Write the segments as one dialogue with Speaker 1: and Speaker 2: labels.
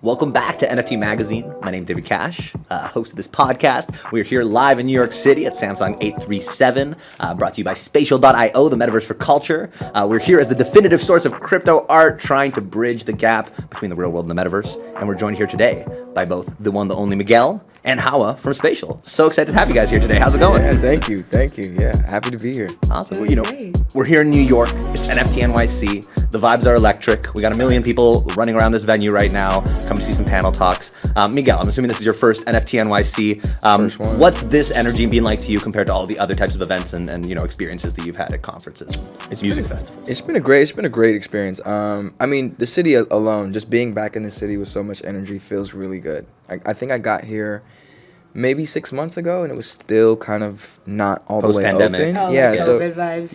Speaker 1: Welcome back to NFT Magazine. My name is David Cash, host of this podcast. We're here live in New York City at Samsung 837, brought to you by Spatial.io, the metaverse for culture. We're here as the definitive source of crypto art, trying to bridge the gap between the real world and the metaverse. And we're joined here today by both the one, the only Miguel and Hawa from Spatial. So excited to have you guys here today. How's it going?
Speaker 2: Yeah, thank you. Yeah, happy to be here.
Speaker 1: Awesome. Well, we're here in New York. It's NFT NYC. The vibes are electric. We got 1 million people running around this venue right now, coming to see some panel talks. Miguel, I'm assuming this is your first NFT NYC.
Speaker 2: First one.
Speaker 1: What's this energy been like to you compared to all the other types of events and experiences that you've had at conferences, music festivals?
Speaker 2: It's been a great experience. I mean, the city alone, just being back in the city with so much energy feels really good. I think I got here maybe 6 months ago, and it was still kind of not all the way
Speaker 1: Post-pandemic.
Speaker 2: open.
Speaker 3: Oh,
Speaker 2: Yeah,
Speaker 3: like
Speaker 2: so
Speaker 3: COVID vibes.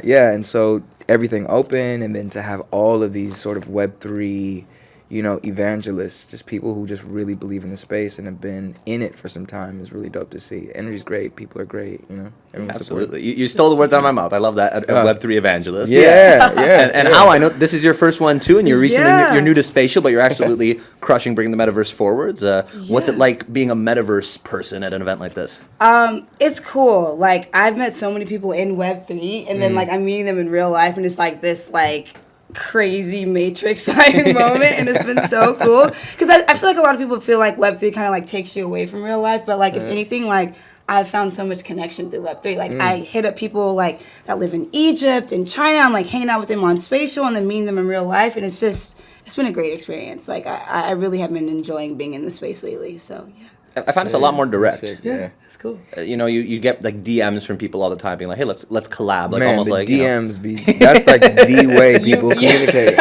Speaker 2: yeah, and so everything open, and then to have all of these sort of Web3, evangelists, just people who just really believe in the space and have been in it for some time is really dope to see. Energy's great, people are great, everyone's
Speaker 1: Absolutely. You stole the words out of my mouth. I love that. A Web3 evangelist.
Speaker 2: Yeah.
Speaker 1: And how I know this is your first one too, and you're you're new to Spatial, but you're absolutely crushing bringing the metaverse forwards. What's it like being a metaverse person at an event like this?
Speaker 3: It's cool. Like, I've met so many people in Web3, and then, I'm meeting them in real life, and it's, this, crazy Matrix-like moment, and it's been so cool. Because I feel like a lot of people feel like Web3 kind of, takes you away from real life, but, if anything, I've found so much connection through Web3. I hit up people, that live in Egypt and China. I'm, hanging out with them on Spatial and then meeting them in real life, and it's been a great experience. I really have been enjoying being in the space lately, so, yeah.
Speaker 1: I find it's a lot more direct.
Speaker 2: Sick,
Speaker 3: Yeah, that's cool.
Speaker 1: You get DMs from people all the time being like, hey, let's collab.
Speaker 2: Man,
Speaker 1: Almost
Speaker 2: the DMs that's the way people communicate.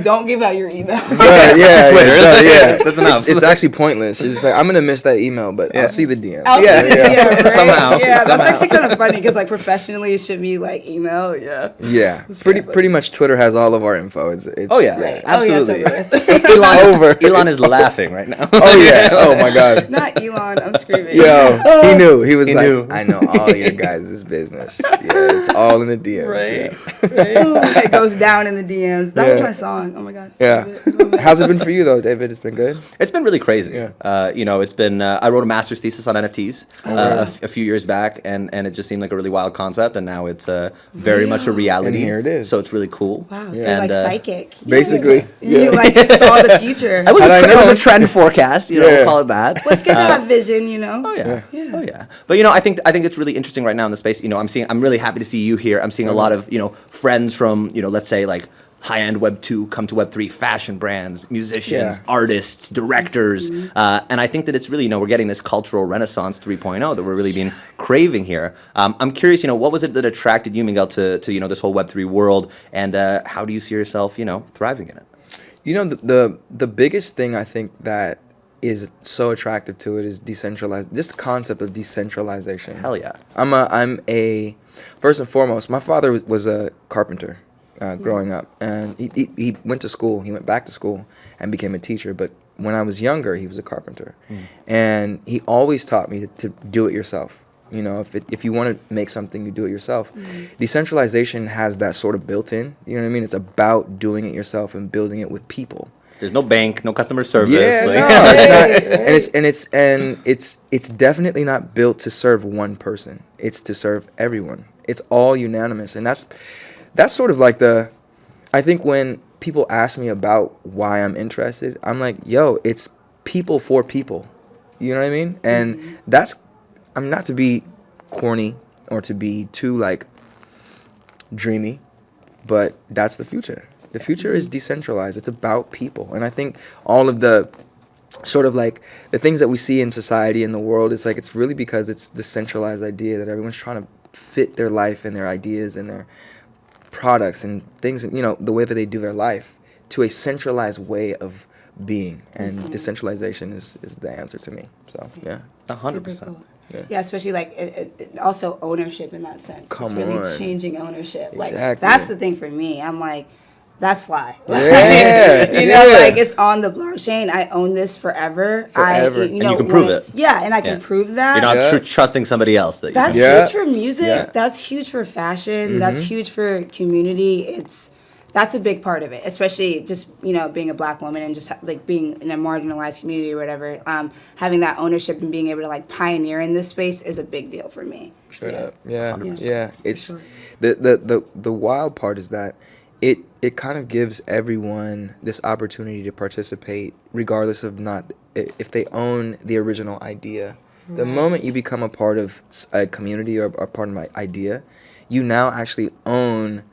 Speaker 3: Don't give out your email.
Speaker 2: Yeah,
Speaker 1: Twitter.
Speaker 2: yeah.
Speaker 1: That's enough.
Speaker 2: It's actually pointless. It's just I'm gonna miss that email, but I'll see the DM.
Speaker 3: Right?
Speaker 1: Somehow.
Speaker 3: Yeah, that's actually kind of funny because professionally it should be email. Yeah.
Speaker 2: Yeah, it's pretty much Twitter has all of our info. It's
Speaker 1: Right. Absolutely.
Speaker 2: over.
Speaker 1: Elon is laughing right now.
Speaker 2: Oh yeah. Oh my god.
Speaker 3: Not Elon. I'm screaming.
Speaker 2: Yo, he knew. He was
Speaker 1: knew.
Speaker 2: I know all your guys' business. Yeah, it's all in the DMs.
Speaker 1: Right.
Speaker 3: It goes down in the DMs. That was my song. Oh my god.
Speaker 2: Yeah. How's it been for you though, David? It's been good.
Speaker 1: It's been really crazy.
Speaker 2: Yeah.
Speaker 1: It's been. I wrote a master's thesis on NFTs a few years back, and it just seemed like a really wild concept, and now it's very much a reality.
Speaker 2: And here it is.
Speaker 1: So it's really cool.
Speaker 3: Wow. So
Speaker 1: And,
Speaker 3: you're psychic.
Speaker 2: Basically.
Speaker 3: You saw the future.
Speaker 1: It was a trend forecast. We'll call it that.
Speaker 3: What's good to have vision,
Speaker 1: Oh yeah. But I think it's really interesting right now in the space. I'm really happy to see you here. I'm seeing a lot of friends from let's say high-end Web 2 come to Web 3, fashion brands, musicians, artists, directors, and I think that it's really we're getting this cultural renaissance 3.0 that we're really been craving here. I'm curious, what was it that attracted you, Miguel, to this whole Web 3 world, and how do you see yourself thriving in it?
Speaker 2: The biggest thing I think that is so attractive to it is this concept of decentralization.
Speaker 1: Hell yeah.
Speaker 2: First and foremost, my father was a carpenter growing up, and he went to school. He went back to school and became a teacher, but when I was younger, he was a carpenter. And he always taught me to do it yourself. If you want to make something, you do it yourself. Decentralization has that sort of built in, you know what I mean? It's about doing it yourself and building it with people.
Speaker 1: There's no bank, no customer service.
Speaker 2: Yeah, it's not, it's definitely not built to serve one person. It's to serve everyone. It's all unanimous, and that's sort of I think when people ask me about why I'm interested, I'm like, yo, it's people for people. You know what I mean? And I'm not to be corny or to be too dreamy, but that's the future. The future is decentralized. It's about people. And I think all of the sort of the things that we see in society in the world, it's really because it's the centralized idea that everyone's trying to fit their life and their ideas and their products and things, the way that they do their life to a centralized way of being. And decentralization is the answer to me. So, yeah.
Speaker 1: 100%.
Speaker 3: Yeah, especially also ownership in that sense.
Speaker 2: Come
Speaker 3: it's really
Speaker 2: on.
Speaker 3: changing ownership.
Speaker 2: Exactly.
Speaker 3: That's the thing for me. I'm that's fly.
Speaker 2: Yeah.
Speaker 3: It's on the blockchain. I own this forever.
Speaker 2: Forever.
Speaker 1: And you can prove it.
Speaker 3: Yeah, and I can prove that.
Speaker 1: You're not trusting somebody else.
Speaker 3: That's huge for music.
Speaker 2: Yeah.
Speaker 3: That's huge for fashion. That's huge for community. that's a big part of it, especially just, you know, being a Black woman and just like being in a marginalized community or whatever. Having that ownership and being able to like pioneer in this space is a big deal for me.
Speaker 2: Straight up. Yeah.
Speaker 1: 100%.
Speaker 2: Yeah. It's
Speaker 3: sure.
Speaker 2: the wild part is that it kind of gives everyone this opportunity to participate regardless of not if they own the original idea. The moment you become a part of a community or a part of my idea, you now actually own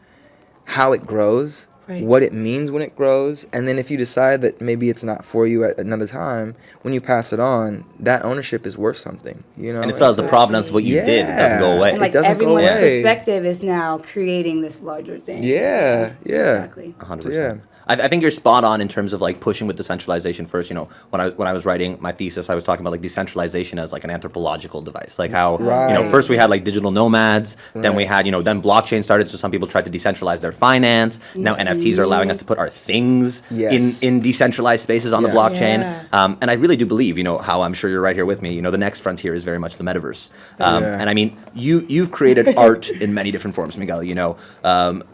Speaker 2: how it grows,
Speaker 3: Right.
Speaker 2: what it means when it grows, and then if you decide that maybe it's not for you at another time, when you pass it on, that ownership is worth something, you know?
Speaker 1: And it still has the provenance of what you did. It doesn't go away.
Speaker 3: And like
Speaker 2: doesn't go
Speaker 3: everyone's
Speaker 2: away.
Speaker 3: perspective is now creating this larger thing.
Speaker 2: Yeah, yeah.
Speaker 3: Exactly.
Speaker 1: 100%.
Speaker 2: Yeah.
Speaker 1: I think you're spot on in terms of like pushing with decentralization first. You know, when I was writing my thesis, I was talking about like decentralization as like an anthropological device. Like how you know
Speaker 2: Right.
Speaker 1: first we had like digital nomads, then we had then blockchain started, so some people tried to decentralize their finance. Now NFTs are allowing us to put our things
Speaker 2: Yes.
Speaker 1: in decentralized spaces on the
Speaker 2: Yeah.
Speaker 1: blockchain.
Speaker 3: Yeah.
Speaker 1: And I really do believe how I'm sure you're right here with me. You know, the next frontier is very much the metaverse.
Speaker 2: Yeah.
Speaker 1: And I mean, you've created art in many different forms, Miguel. You know,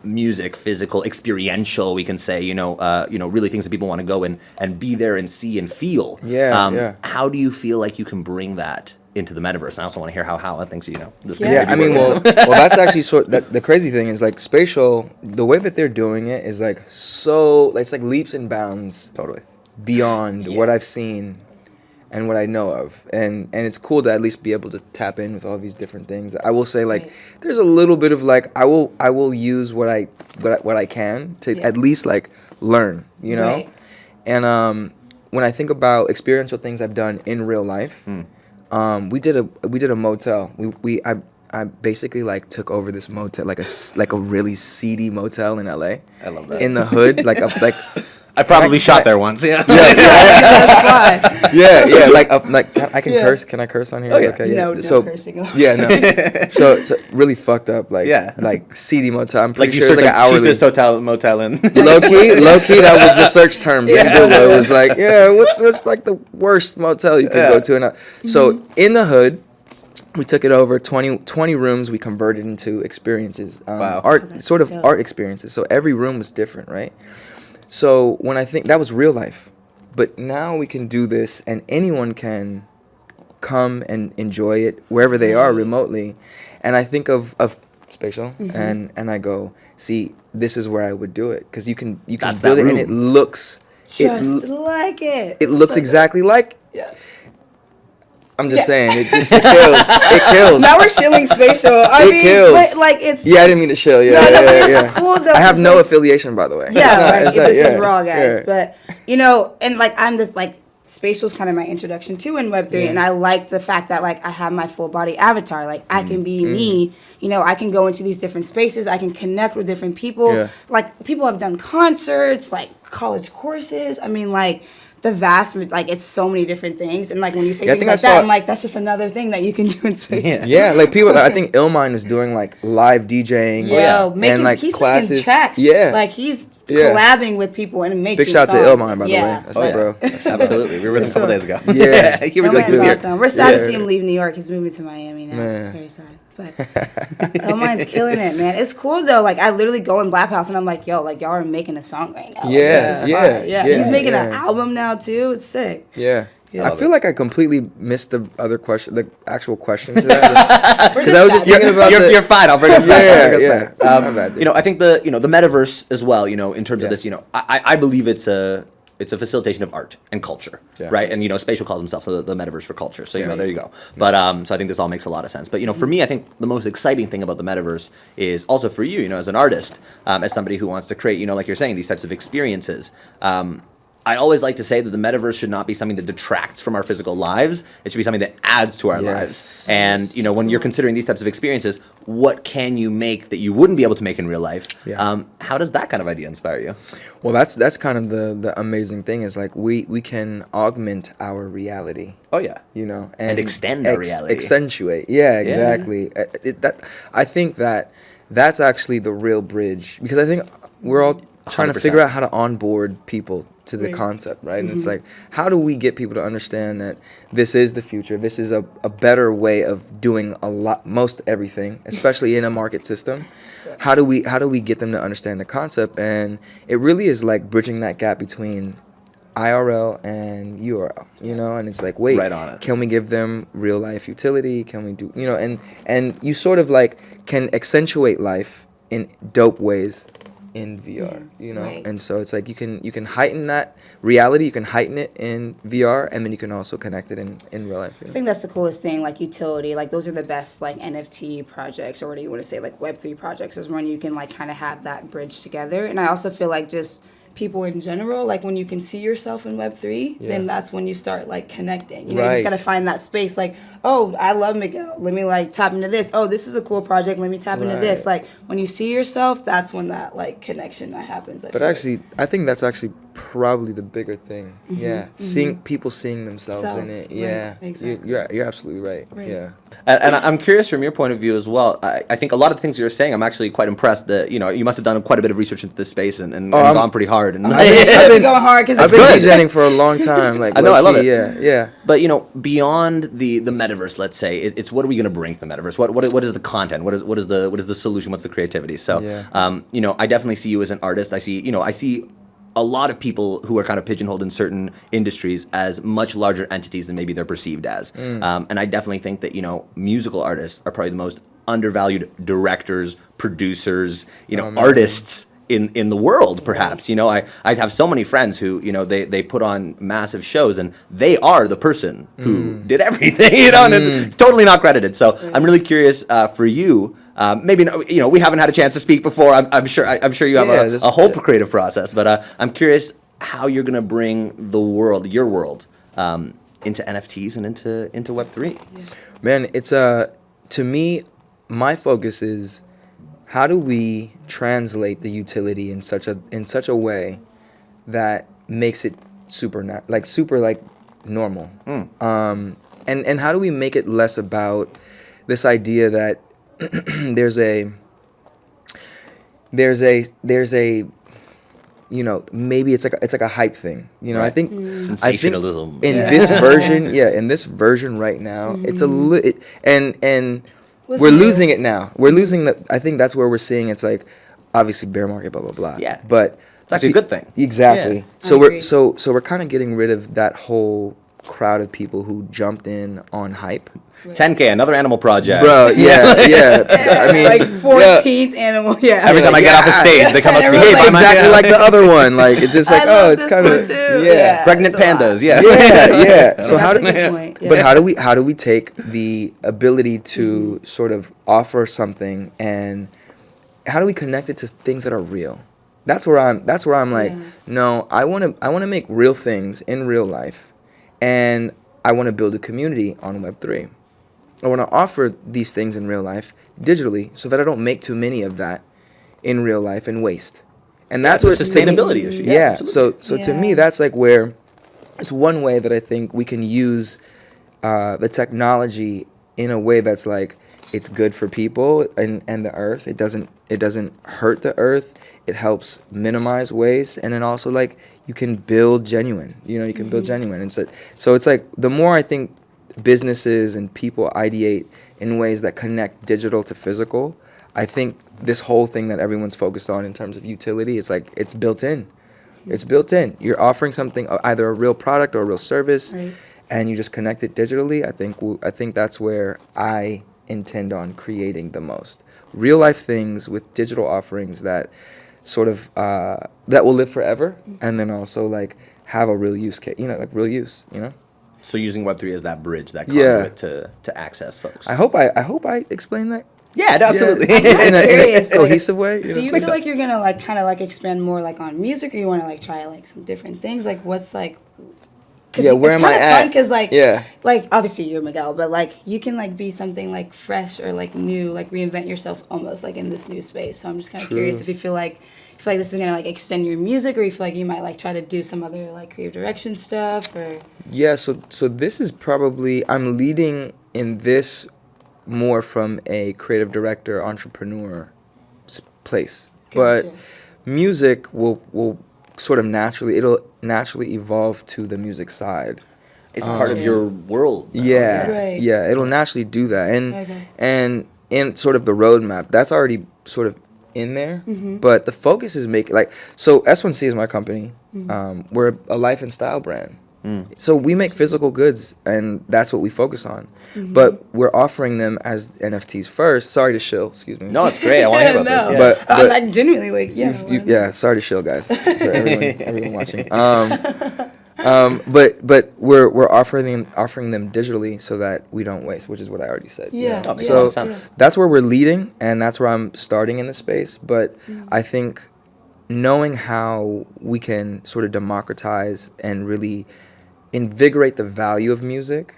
Speaker 1: music, physical, experiential. We can say really things that people want to go and be there and see and feel.
Speaker 2: Yeah.
Speaker 1: How do you feel like you can bring that into the metaverse? And I also want to hear how Hawa thinks this
Speaker 3: Yeah.
Speaker 1: could
Speaker 2: Yeah, I mean, well, that's actually the crazy thing is like spatial. The way that they're doing it is like it's like leaps and bounds
Speaker 1: totally.
Speaker 2: beyond what I've seen and what I know of, and it's cool to at least be able to tap in with all these different things. I will say like
Speaker 3: Right.
Speaker 2: there's a little bit of like I will use what I can to
Speaker 3: Yeah.
Speaker 2: at least like learn, you know,
Speaker 3: Right.
Speaker 2: and when I think about experiential things I've done in real life. We did a motel. I basically like took over this motel, like a really seedy motel in LA.
Speaker 1: I love that.
Speaker 2: In the hood, like
Speaker 1: I probably
Speaker 2: I-
Speaker 1: shot there once. Yeah.
Speaker 3: That's fine.
Speaker 2: like I can
Speaker 3: Yeah.
Speaker 2: curse. Can I curse on here?
Speaker 1: Oh, yeah.
Speaker 2: Okay,
Speaker 3: No
Speaker 2: So
Speaker 3: cursing.
Speaker 2: yeah, no. So really fucked up, like
Speaker 1: Yeah.
Speaker 2: like seedy motel. I'm pretty
Speaker 1: Like you
Speaker 2: sure it's
Speaker 1: searched
Speaker 2: like an
Speaker 1: the
Speaker 2: hourly.
Speaker 1: cheapest motel in.
Speaker 2: Low key, that was the search term. In Google. It was like, what's like the worst motel you could go to? And so in the hood, we took it over 20 rooms. We converted into experiences,
Speaker 1: Wow.
Speaker 2: art,
Speaker 3: that's
Speaker 2: sort of
Speaker 3: dope.
Speaker 2: art experiences. So every room was different, right? So when I think that was real life, but now we can do this, and anyone can come and enjoy it wherever they are remotely. And I think of spatial, and I go, see, this is where I would do it, because you can
Speaker 1: That's
Speaker 2: build
Speaker 1: that
Speaker 2: it, and
Speaker 1: room.
Speaker 2: it looks
Speaker 3: Just like it.
Speaker 2: it looks
Speaker 3: So
Speaker 2: exactly like.
Speaker 3: Yeah.
Speaker 2: I'm just
Speaker 3: Yeah.
Speaker 2: saying, it kills. It kills.
Speaker 3: Now we're shilling spatial. I
Speaker 2: It
Speaker 3: mean,
Speaker 2: kills.
Speaker 3: but like it's.
Speaker 2: Yeah, I didn't mean to show. Yeah,
Speaker 3: No,
Speaker 2: yeah,
Speaker 3: but
Speaker 2: yeah.
Speaker 3: it's cool though.
Speaker 2: I have
Speaker 3: 'cause,
Speaker 2: no
Speaker 3: like,
Speaker 2: affiliation, by the way.
Speaker 3: Yeah,
Speaker 2: It's not-
Speaker 3: like
Speaker 2: it's not-
Speaker 3: this
Speaker 2: yeah,
Speaker 3: is raw, guys.
Speaker 2: yeah.
Speaker 3: But and like I'm just like spatial's kind of my introduction to in Web3, and I like the fact that like I have my full body avatar. Like I can be me. You know, I can go into these different spaces. I can connect with different people.
Speaker 2: Yeah.
Speaker 3: Like people have done concerts, like college courses. I mean, like. The vast, like, it's so many different things. And, like, when you say
Speaker 2: Yeah, I
Speaker 3: things
Speaker 2: think I
Speaker 3: like
Speaker 2: saw
Speaker 3: that,
Speaker 2: it-
Speaker 3: I'm like, that's just another thing that you can do in space.
Speaker 1: Yeah.
Speaker 2: Yeah, like people. I think Illmind was doing like live DJing.
Speaker 3: Yo, making,
Speaker 2: and like
Speaker 3: he's
Speaker 2: classes.
Speaker 3: making tracks.
Speaker 2: Yeah,
Speaker 3: Like, he's
Speaker 2: Yeah.
Speaker 3: collabing with people and making
Speaker 2: big shout
Speaker 3: songs.
Speaker 2: to Illmind, by the
Speaker 3: Yeah.
Speaker 2: way. That's my bro.
Speaker 1: Absolutely. We were with him a couple days ago.
Speaker 2: Yeah.
Speaker 1: He was
Speaker 3: Illmind's
Speaker 1: like, here.
Speaker 3: awesome. We're sad to
Speaker 2: Yeah.
Speaker 3: see him leave New York. He's moving to Miami now.
Speaker 2: Man.
Speaker 3: Very sad. But Illmind's killing it, man. It's cool though. Like I literally go in Black House and I'm like, yo, like y'all are making a song right now. Like,
Speaker 2: Yeah,
Speaker 3: this is
Speaker 2: yeah,
Speaker 3: fire.
Speaker 2: yeah,
Speaker 3: He's making an
Speaker 2: yeah.
Speaker 3: album now too. It's sick.
Speaker 2: Yeah.
Speaker 3: Yeah.
Speaker 2: I feel like I completely missed the other question, the actual question to that. Because I was just thinking about
Speaker 1: You're fine. I'll bring us back. I'll bring us
Speaker 2: yeah.
Speaker 1: back.
Speaker 2: My bad, dude.
Speaker 1: You know, I think the metaverse as well. You know, in terms of
Speaker 2: Yeah.
Speaker 1: this, I believe it's a facilitation of art and culture,
Speaker 2: Yeah.
Speaker 1: right? And Spatial calls himself the metaverse for culture. So
Speaker 2: Yeah.
Speaker 1: there you go. But so I think this all makes a lot of sense. But for me, I think the most exciting thing about the metaverse is also for you, as an artist, as somebody who wants to create, like you're saying, these types of experiences. I always like to say that the metaverse should not be something that detracts from our physical lives. It should be something that adds to our
Speaker 2: Yes.
Speaker 1: lives. And when you're considering these types of experiences, what can you make that you wouldn't be able to make in real life?
Speaker 2: Yeah.
Speaker 1: How does that kind of idea inspire you?
Speaker 2: Well, that's kind of the amazing thing is like we can augment our reality.
Speaker 1: Oh yeah.
Speaker 2: And
Speaker 1: extend our reality.
Speaker 2: Accentuate. Yeah, exactly. I think that's actually the real bridge, because I think we're all trying to
Speaker 1: 100%.
Speaker 2: figure out how to onboard people to the
Speaker 3: Right.
Speaker 2: concept, right? And it's like, how do we get people to understand that this is the future? This is a better way of doing most everything, especially in a market system. how do we get them to understand the concept? And it really is like bridging that gap between IRL and URL, you know, and it's like, wait,
Speaker 1: Right on it.
Speaker 2: can we give them real life utility? Can we do, you know, and you sort of like can accentuate life in dope ways in VR, you know,
Speaker 3: Right.
Speaker 2: and so it's like you can heighten that reality, you can heighten it in VR, and then you can also connect it in real life. You
Speaker 3: I
Speaker 2: know?
Speaker 3: think that's the coolest thing, like utility. Like those are the best like NFT projects, or what do you want to say, like Web3 projects, is when you can like kind of have that bridge together. And I also feel like just people in general, like when you can see yourself in Web3, then that's when you start like connecting. You know, you just
Speaker 2: Right.
Speaker 3: gotta find that space. Like, oh, I love Miguel. Let me like tap into this. Oh, this is a cool project. Let me tap into this.
Speaker 2: Right.
Speaker 3: Like when you see yourself, that's when that like connection that happens. I
Speaker 2: But
Speaker 3: feel like.
Speaker 2: actually, I think that's actually probably the bigger thing. Yeah, seeing people seeing themselves in
Speaker 3: Selves,
Speaker 2: it. Yeah,
Speaker 3: right, exactly.
Speaker 2: you're absolutely right.
Speaker 3: Right.
Speaker 2: Yeah.
Speaker 1: And I'm curious from your point of view as well. I think a lot of the things you're saying, I'm actually quite impressed that, you know, you must have done quite a bit of research into this space and
Speaker 2: I'm-
Speaker 1: gone pretty hard. And
Speaker 3: I've been going hard because
Speaker 2: I've
Speaker 3: it's
Speaker 2: been
Speaker 3: good.
Speaker 2: DJing for a long time. Like
Speaker 1: I know, I love
Speaker 2: low-key,
Speaker 1: it.
Speaker 2: Yeah.
Speaker 1: But, you know, beyond the metaverse, let's say, it's what are we going to bring to the metaverse? What is the content? What is the solution? What's the creativity? So,
Speaker 2: Yeah.
Speaker 1: you know, I definitely see you as an artist. I see a lot of people who are kind of pigeonholed in certain industries as much larger entities than maybe they're perceived as. And I definitely think that, you know, musical artists are probably the most undervalued directors, producers, you know, artists in the world, perhaps. You know, I'd have so many friends who, you know, they put on massive shows and they are the person who did everything, you know, and it's totally not credited. So I'm really curious for you. Maybe you know we haven't had a chance to speak before. I'm sure you have a whole creative process, but I'm curious how you're gonna bring your world, into NFTs and into Web3.
Speaker 2: Man, it's to me, my focus is how do we translate the utility in such a way that makes it super normal. And how do we make it less about this idea that there's a you know, maybe it's like a hype thing. You know,
Speaker 1: Right.
Speaker 2: I think
Speaker 1: Sensationalism.
Speaker 2: in this version, in this version right now, it's and
Speaker 3: Was
Speaker 2: we're
Speaker 3: it-
Speaker 2: losing it now. We're losing that. I think that's where we're seeing it's like obviously bear market, blah blah blah.
Speaker 1: Yeah.
Speaker 2: But
Speaker 1: It's actually a good thing.
Speaker 2: Exactly.
Speaker 1: Yeah.
Speaker 2: So
Speaker 3: I
Speaker 2: we're
Speaker 3: agree.
Speaker 2: so we're kind of getting rid of that whole crowd of people who jumped in on hype.
Speaker 1: 10K, another animal project.
Speaker 2: Bro, yeah. I mean,
Speaker 3: like 14th animal. Yeah.
Speaker 1: Every time I get off the stage, they come up to me. Hey,
Speaker 3: Everyone's
Speaker 1: buy
Speaker 2: it's
Speaker 1: my
Speaker 2: exactly like the other one. Like it's just like,
Speaker 3: I love
Speaker 2: it's
Speaker 3: this
Speaker 2: kind
Speaker 3: one
Speaker 2: of
Speaker 3: too.
Speaker 2: yeah.
Speaker 1: pregnant
Speaker 3: it's a lot.
Speaker 1: pandas. Yeah.
Speaker 2: Yeah. So
Speaker 3: That's
Speaker 2: how
Speaker 3: a
Speaker 2: do
Speaker 3: good point.
Speaker 2: but
Speaker 3: Yeah.
Speaker 2: how do we take the ability to sort of offer something and how do we connect it to things that are real? That's where I'm like,
Speaker 3: Yeah.
Speaker 2: no, I want to make real things in real life, and I want to build a community on Web3. I want to offer these things in real life digitally so that I don't make too many of that in real life and waste. And that's
Speaker 1: It's a
Speaker 2: what
Speaker 1: sustainability issue. Yeah,
Speaker 2: Yeah.
Speaker 1: absolutely.
Speaker 2: So to
Speaker 3: Yeah.
Speaker 2: me, that's like where it's one way that I think we can use the technology in a way that's like it's good for people and the earth. It doesn't hurt the earth. It helps minimize waste, and then also like you can build genuine. You know, you can build genuine, and so it's like the more I think businesses and people ideate in ways that connect digital to physical, I think this whole thing that everyone's focused on in terms of utility, it's like it's built in. It's built in. You're offering something, either a real product or a real service,
Speaker 3: Right.
Speaker 2: and you just connect it digitally. I think that's where I intend on creating the most real life things with digital offerings that sort of that will live forever, and then also like have a real use case. You know, like real use. You know.
Speaker 1: So using Web3 as that bridge, that
Speaker 2: Yeah.
Speaker 1: conduit to access folks.
Speaker 2: I hope I explained that.
Speaker 1: Yeah, absolutely.
Speaker 2: Yeah, in a
Speaker 3: curious, like,
Speaker 2: cohesive way.
Speaker 3: Do you
Speaker 1: Makes
Speaker 3: feel like
Speaker 1: sense.
Speaker 3: you're gonna like kind of like expand more like on music, or you want to like try like some different things? Like what's like? Cause
Speaker 2: Yeah, where
Speaker 3: it's
Speaker 2: am I
Speaker 3: kinda
Speaker 2: at?
Speaker 3: fun because like
Speaker 2: Yeah.
Speaker 3: like obviously you're Miguel, but like you can like be something like fresh or like new, like reinvent yourself almost like in this new space. So I'm just kind of curious if you feel like this is gonna like extend your music, or you feel like you might like try to do some other like creative direction stuff, or
Speaker 2: Yeah, so this is probably I'm leading in this more from a creative director, entrepreneur place.
Speaker 3: Gotcha.
Speaker 2: But music will sort of it'll naturally evolve to the music side.
Speaker 1: It's part of your world. now.
Speaker 2: Yeah,
Speaker 3: Right.
Speaker 2: yeah, it'll naturally do that.
Speaker 3: Okay.
Speaker 2: And in sort of the roadmap, that's already sort of in there, but the focus is so S1C is my company. We're a life and style brand. So we make physical goods, and that's what we focus on. But we're offering them as NFTs first. Sorry to shill, excuse me.
Speaker 1: No, it's great. I want to hear about this.
Speaker 2: But
Speaker 3: I'm like genuinely like, yeah.
Speaker 2: Sorry to shill, guys. For everyone watching. But we're offering them digitally so that we don't waste, which is what I already said.
Speaker 3: Yeah.
Speaker 1: Oh, makes
Speaker 2: So
Speaker 1: a lot of sense.
Speaker 2: that's where we're leading, and that's where I'm starting in the space. But I think knowing how we can sort of democratize and really invigorate the value of music,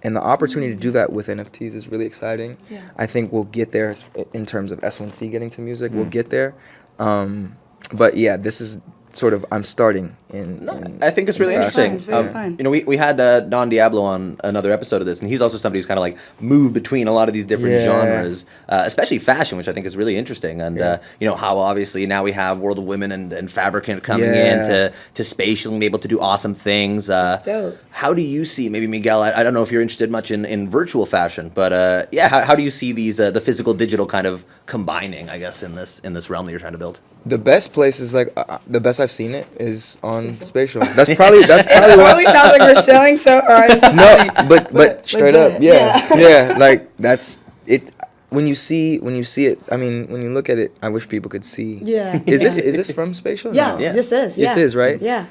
Speaker 2: and the opportunity to do that with NFTs is really exciting.
Speaker 3: Yeah.
Speaker 2: I think we'll get there in terms of S1C getting to music. We'll get there. But yeah, this is sort of, I'm starting in
Speaker 1: I think it's really
Speaker 3: Very
Speaker 1: interesting.
Speaker 3: fun, it's very fun.
Speaker 1: You know, we had Don Diablo on another episode of this, and he's also somebody who's kind of like moved between a lot of these different genres, especially fashion, which I think is really interesting. And you know, how obviously now we have World of Women and Fabricant coming in to spatial and be able to do awesome things.
Speaker 3: That's dope.
Speaker 1: How do you see, maybe Miguel? I don't know if you're interested much in virtual fashion, but yeah, how do you see these the physical digital kind of combining? I guess in this realm that you're trying to build.
Speaker 2: The best place is like the best I've seen it is on Spatial. That's probably
Speaker 3: It
Speaker 2: why.
Speaker 3: really sounds like we're shilling so hard. This is
Speaker 2: No,
Speaker 3: funny.
Speaker 2: but straight
Speaker 3: legit,
Speaker 2: up, yeah, like that's it. When you see it, I mean, when you look at it, I wish people could see.
Speaker 3: Yeah.
Speaker 2: Is this from Spatial?
Speaker 3: Yeah,
Speaker 2: No.
Speaker 3: this is.
Speaker 2: This
Speaker 3: yeah.
Speaker 2: is, right?
Speaker 3: Yeah.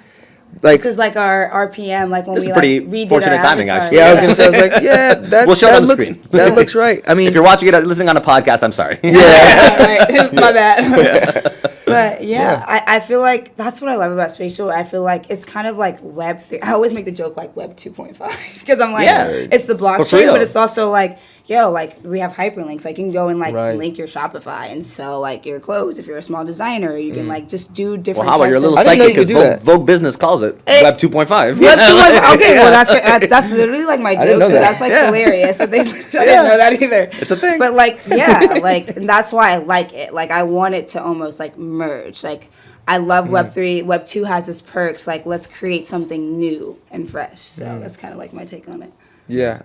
Speaker 2: Like,
Speaker 3: This is like our RPM, like when
Speaker 1: This
Speaker 3: we
Speaker 1: is pretty
Speaker 3: like redid
Speaker 1: fortunate
Speaker 3: our
Speaker 1: timing,
Speaker 3: avatar.
Speaker 1: actually.
Speaker 2: yeah, I was gonna say, I was like, yeah, that,
Speaker 1: We'll show it
Speaker 2: that
Speaker 1: on the
Speaker 2: looks
Speaker 1: screen.
Speaker 2: that looks right. I mean,
Speaker 1: If you're watching it, listening on a podcast, I'm sorry.
Speaker 3: Right. My bad. But I feel like that's what I love about Spatial. I feel like it's kind of like Web 3. I always make the joke like Web 2.5 because I'm like,
Speaker 1: Yeah.
Speaker 3: it's the blockchain,
Speaker 1: real.
Speaker 3: but it's also like, yo, like we have hyperlinks. Like you can go and like
Speaker 2: Right.
Speaker 3: link your Shopify and sell like your clothes if you're a small designer. You can like just do
Speaker 1: Well,
Speaker 3: different.
Speaker 1: how about you're a
Speaker 3: types
Speaker 1: little
Speaker 3: of-
Speaker 2: I didn't know
Speaker 1: psychic
Speaker 2: you could
Speaker 1: because
Speaker 2: do that.
Speaker 1: Vogue Business calls it Web 2.5.
Speaker 3: Web 2.5. Okay, well that's literally like my
Speaker 2: didn't
Speaker 3: joke.
Speaker 2: know
Speaker 3: So
Speaker 2: that.
Speaker 3: that's like
Speaker 1: Yeah.
Speaker 3: hilarious. That I didn't know that either.
Speaker 1: It's a thing.
Speaker 3: But like yeah, like and that's why I like it. Like I want it to almost like merge. Like I love Web 3. Web 2 has its perks. Like let's create something new and fresh. So that's kind of like my take on it.
Speaker 2: yeah.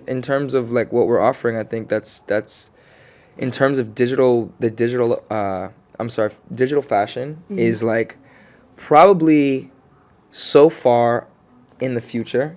Speaker 2: In terms of like what we're offering, I think that's in terms of digital fashion is like probably so far in the future.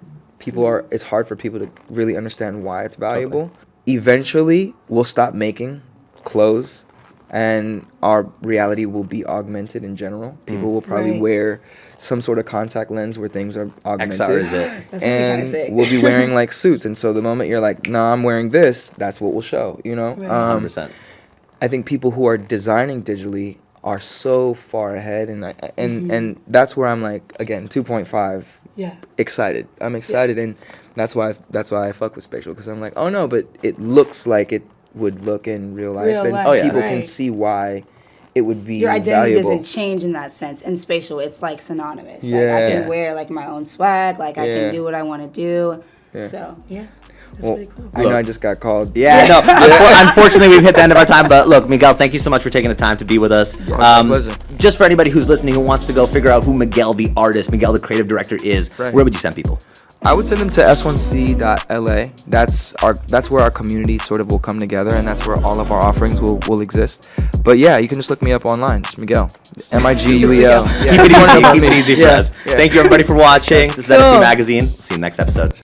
Speaker 2: It's hard for people to really understand why it's valuable. Eventually, we'll stop making clothes, and our reality will be augmented in general. People will probably
Speaker 3: Right.
Speaker 2: wear some sort of contact lens where things are augmented.
Speaker 1: XR is it.
Speaker 3: That's gonna be kind
Speaker 2: And
Speaker 3: of sick.
Speaker 2: we'll be wearing like suits, and so the moment you're like, "Nah, I'm wearing this," that's what we'll show. You know,
Speaker 1: 100%.
Speaker 2: I think people who are designing digitally are so far ahead, and that's where I'm like, again, 2.5.
Speaker 3: Yeah.
Speaker 2: Excited. I'm excited, and that's why I fuck with Spatial, because I'm like, oh no, but it looks like it would look in real life,
Speaker 3: Real
Speaker 2: and
Speaker 3: life, Oh, yeah.
Speaker 2: people can
Speaker 3: right.
Speaker 2: see why it would be
Speaker 3: Your identity
Speaker 2: valuable.
Speaker 3: doesn't change in that sense. In Spatial, it's like synonymous. Like I
Speaker 2: Yeah.
Speaker 3: can wear like my own swag. Like I
Speaker 2: Yeah.
Speaker 3: can do what I want to do.
Speaker 2: Yeah.
Speaker 3: So yeah, that's
Speaker 2: Well,
Speaker 3: really cool.
Speaker 2: I know I just got called.
Speaker 1: Yeah, no. Unfortunately, we've hit the end of our time. But look, Miguel, thank you so much for taking the time to be with us.
Speaker 2: my pleasure.
Speaker 1: Just for anybody who's listening who wants to go figure out who Miguel, the artist, Miguel, the creative director, is,
Speaker 2: Right.
Speaker 1: where would you send people?
Speaker 2: I would send them to s1c.la. That's where our community sort of will come together, and that's where all of our offerings will exist. But yeah, you can just look me up online. Just Miguel, Miguel.
Speaker 1: Keep it easy. Keep it easy for
Speaker 2: Yeah,
Speaker 1: us.
Speaker 2: yeah.
Speaker 1: Thank you, everybody, for watching. This is NFT Magazine. See you next episode.